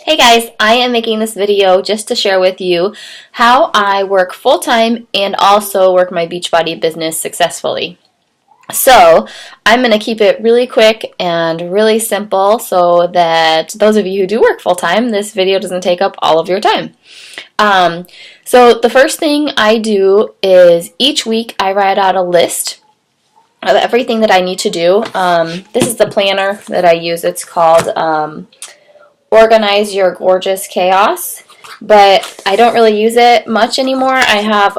Hey guys, I am making this video just to share with you how I work full-time and also work my Beachbody business successfully. So I'm going to keep it really quick and really simple so that those of you who do work full-time, this video doesn't take up all of your time. So the first thing I do is each week I write out a list of everything that I need to do. This is the planner that I use. It's called Organize Your Gorgeous Chaos, but I don't really use it much anymore. I have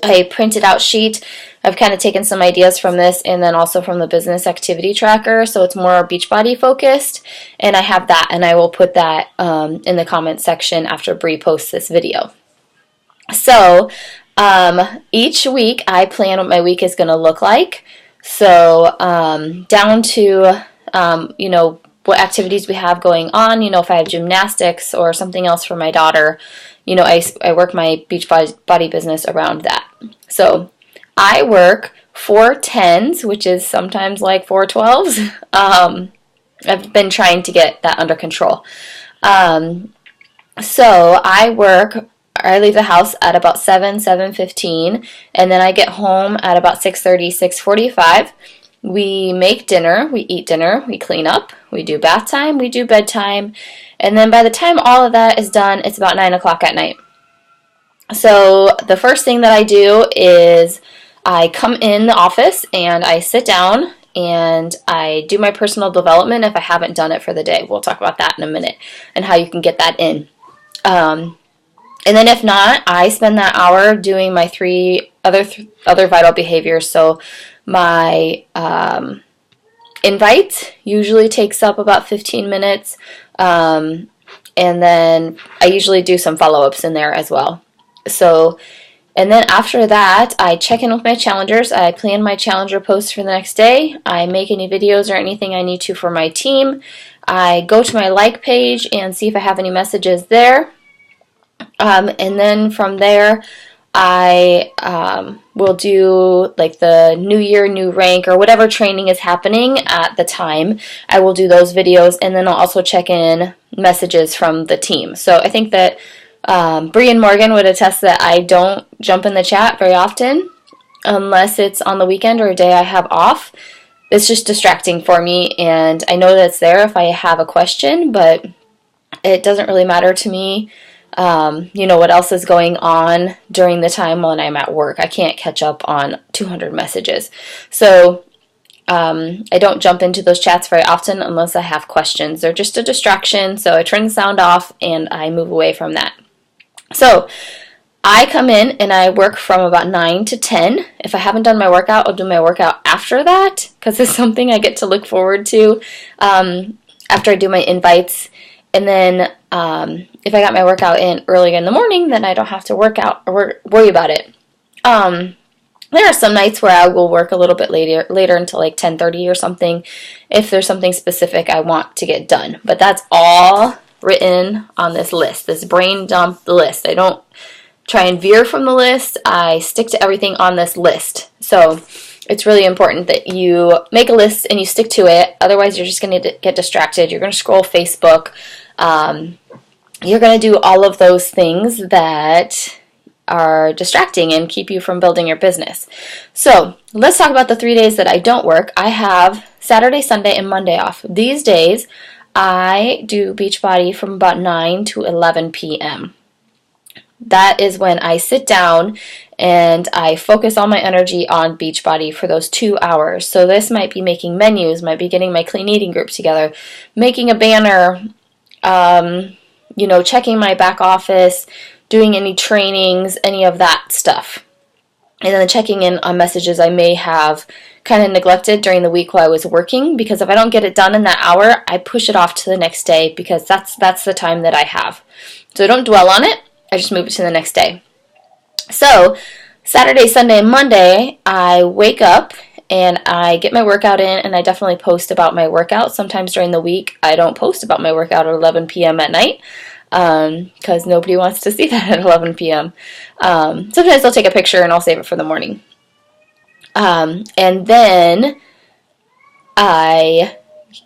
a printed out sheet. I've kind of taken some ideas from this and then also from the business activity tracker, so it's more Beachbody focused, and I have that, and I will put that in the comment section after Bree posts this video. So each week I plan what my week is going to look like, so down to what activities we have going on. If I have gymnastics or something else for my daughter, I work my Beachbody business around that. So I work 4 10s, which is sometimes like 4 12s. I've been trying to get that under control. So I leave the house at about 7:15, and then I get home at about 6:30, 6:45. We make dinner, we eat dinner, we clean up, we do bath time, we do bedtime, and then by the time all of that is done, it's about 9 o'clock at night. So the first thing that I do is I come in the office and I sit down and I do my personal development if I haven't done it for the day. We'll talk about that in a minute and how you can get that in. And then if not, I spend that hour doing my 3 other vital behaviors. So my invite usually takes up about 15 minutes, and then I usually do some follow-ups in there as well. So, and then after that, I check in with my challengers. I plan my challenger posts for the next day. I make any videos or anything I need to for my team. I go to my like page and see if I have any messages there. And then from there, I will do like the New Year, New Rank, or whatever training is happening at the time. I will do those videos, and then I'll also check in messages from the team. So I think that Bree and Morgan would attest that I don't jump in the chat very often unless it's on the weekend or a day I have off. It's just distracting for me, and I know that it's there if I have a question, but it doesn't really matter to me. What else is going on during the time when I'm at work. I can't catch up on 200 messages. So I don't jump into those chats very often unless I have questions. They're just a distraction, so I turn the sound off and I move away from that. So I come in and I work from about 9 to 10. If I haven't done my workout, I'll do my workout after that because it's something I get to look forward to after I do my invites. And then if I got my workout in early in the morning, then I don't have to work out or worry about it. There are some nights where I will work a little bit later until like 10:30 or something if there's something specific I want to get done. But that's all written on this list, this brain dump list. I don't try and veer from the list. I stick to everything on this list. So it's really important that you make a list and you stick to it. Otherwise, you're just going to get distracted. You're going to scroll Facebook. You're going to do all of those things that are distracting and keep you from building your business. So let's talk about the 3 days that I don't work. I have Saturday, Sunday, and Monday off. These days, I do Beachbody from about 9 to 11 p.m. That is when I sit down and I focus all my energy on Beachbody for those 2 hours. So this might be making menus, might be getting my clean eating group together, making a banner, checking my back office, doing any trainings, any of that stuff. And then checking in on messages I may have kind of neglected during the week while I was working, because if I don't get it done in that hour, I push it off to the next day because that's the time that I have. So I don't dwell on it. I just move it to the next day. So Saturday, Sunday, and Monday, I wake up and I get my workout in, and I definitely post about my workout. Sometimes during the week, I don't post about my workout at 11 p.m. at night because nobody wants to see that at 11 p.m. Sometimes I'll take a picture and I'll save it for the morning. And then I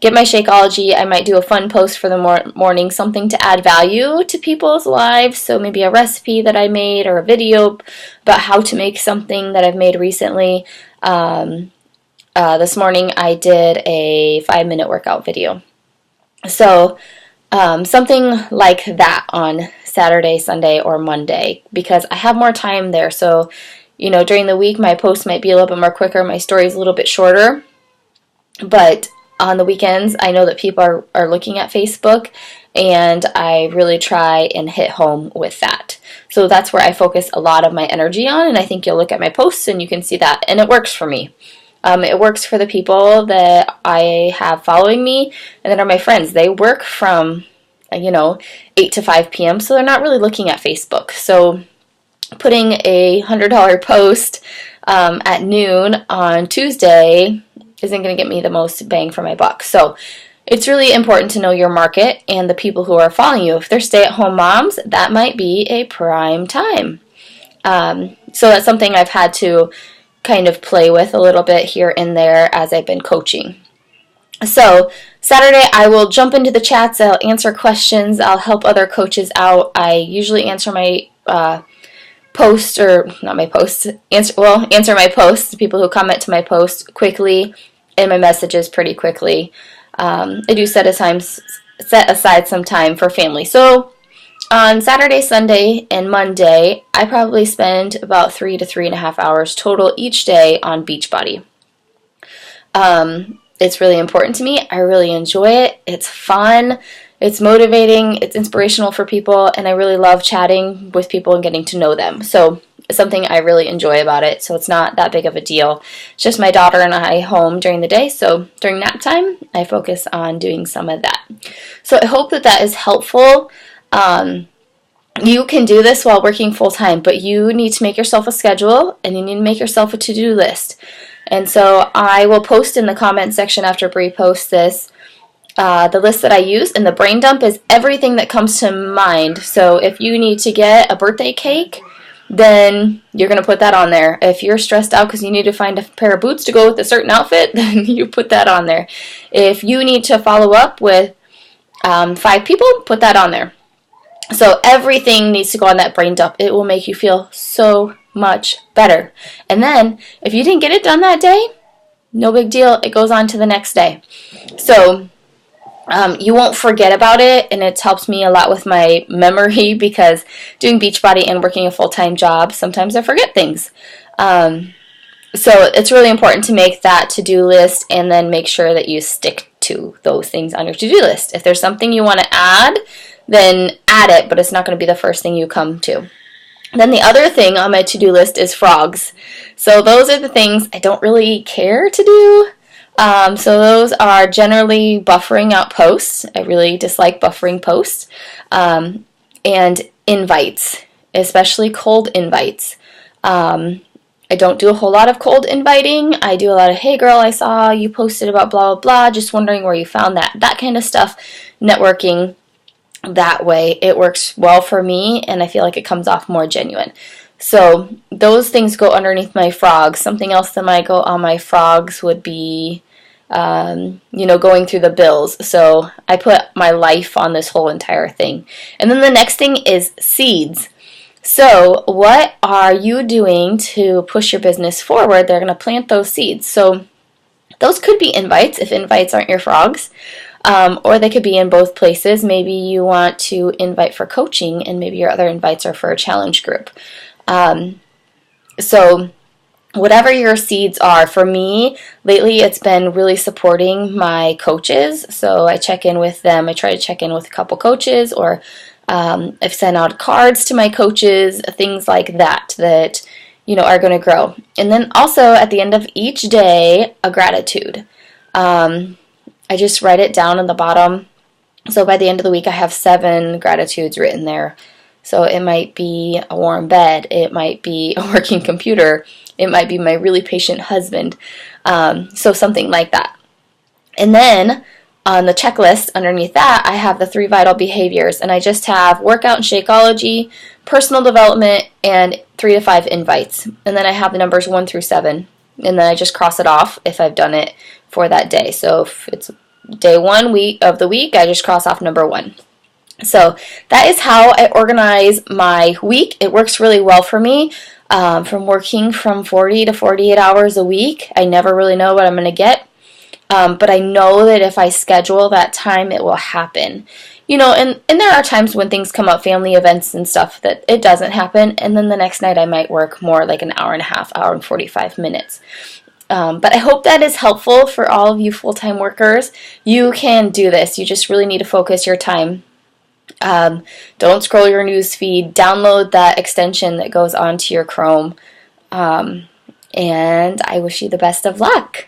get my Shakeology. I might do a fun post for the morning, something to add value to people's lives. So maybe a recipe that I made or a video about how to make something that I've made recently. This morning I did a 5-minute workout video. So something like that on Saturday, Sunday, or Monday, because I have more time there. So, during the week my post might be a little bit more quicker, my story's a little bit shorter, but on the weekends I know that people are looking at Facebook, and I really try and hit home with that. So that's where I focus a lot of my energy on, and I think you'll look at my posts and you can see that, and it works for me. It works for the people that I have following me and that are my friends. They work from, 8 to 5 p.m., so they're not really looking at Facebook. So putting a $100 post at noon on Tuesday isn't going to get me the most bang for my buck. So it's really important to know your market and the people who are following you. If they're stay-at-home moms, that might be a prime time. So that's something I've had to kind of play with a little bit here and there as I've been coaching. So Saturday I will jump into the chats, I'll answer questions, I'll help other coaches out. I usually answer my post, or not my posts, answer my posts, people who comment to my post quickly, and my messages pretty quickly. I do set aside some time for family. So on Saturday, Sunday, and Monday, I probably spend about 3 to 3.5 hours total each day on Beachbody. It's really important to me. I really enjoy it. It's fun. It's motivating. It's inspirational for people, and I really love chatting with people and getting to know them. So it's something I really enjoy about it. So it's not that big of a deal. It's just my daughter and I home during the day. So during nap time, I focus on doing some of that. So I hope that is helpful. You can do this while working full-time, but you need to make yourself a schedule, and you need to make yourself a to-do list. And so I will post in the comment section after Bree posts this, the list that I use, and the brain dump is everything that comes to mind. So if you need to get a birthday cake, then you're going to put that on there. If you're stressed out because you need to find a pair of boots to go with a certain outfit, then you put that on there. If you need to follow up with 5 people, put that on there. So everything needs to go on that brain dump. It will make you feel so much better. And then if you didn't get it done that day, no big deal. It goes on to the next day. So you won't forget about it, and it helps me a lot with my memory, because doing Beachbody and working a full-time job, sometimes I forget things. So it's really important to make that to-do list and then make sure that you stick to those things on your to-do list. If there's something you want to add, then add it, but it's not going to be the first thing you come to. Then the other thing on my to-do list is frogs. So those are the things I don't really care to do. So those are generally buffering out posts. I really dislike buffering posts. And invites, especially cold invites. I don't do a whole lot of cold inviting. I do a lot of, hey girl, I saw you posted about blah, blah, blah, just wondering where you found that kind of stuff, networking. That way it works well for me, and I feel like it comes off more genuine. So those things go underneath my frogs. Something else that might go on my frogs would be, going through the bills. So I put my life on this whole entire thing. And then the next thing is seeds. So what are you doing to push your business forward? They're going to plant those seeds. So those could be invites, if invites aren't your frogs. Or they could be in both places. Maybe you want to invite for coaching, and maybe your other invites are for a challenge group. So whatever your seeds are, for me, lately it's been really supporting my coaches. So I check in with them. I try to check in with a couple coaches, or I've sent out cards to my coaches, things like that are going to grow. And then also at the end of each day, a gratitude. I just write it down on the bottom. So by the end of the week, I have 7 gratitudes written there. So it might be a warm bed. It might be a working computer. It might be my really patient husband. So something like that. And then on the checklist underneath that, I have the 3 vital behaviors. And I just have workout and Shakeology, personal development, and 3 to 5 invites. And then I have the numbers 1 through 7. And then I just cross it off if I've done it for that day. So if it's day 1 of the week, I just cross off number 1. So that is how I organize my week. It works really well for me. From working from 40 to 48 hours a week, I never really know what I'm going to get. But I know that if I schedule that time, it will happen. And there are times when things come up, family events and stuff, that it doesn't happen. And then the next night I might work more like an hour and a half, hour and 45 minutes. But I hope that is helpful for all of you full-time workers. You can do this. You just really need to focus your time. Don't scroll your news feed. Download that extension that goes onto your Chrome. And I wish you the best of luck.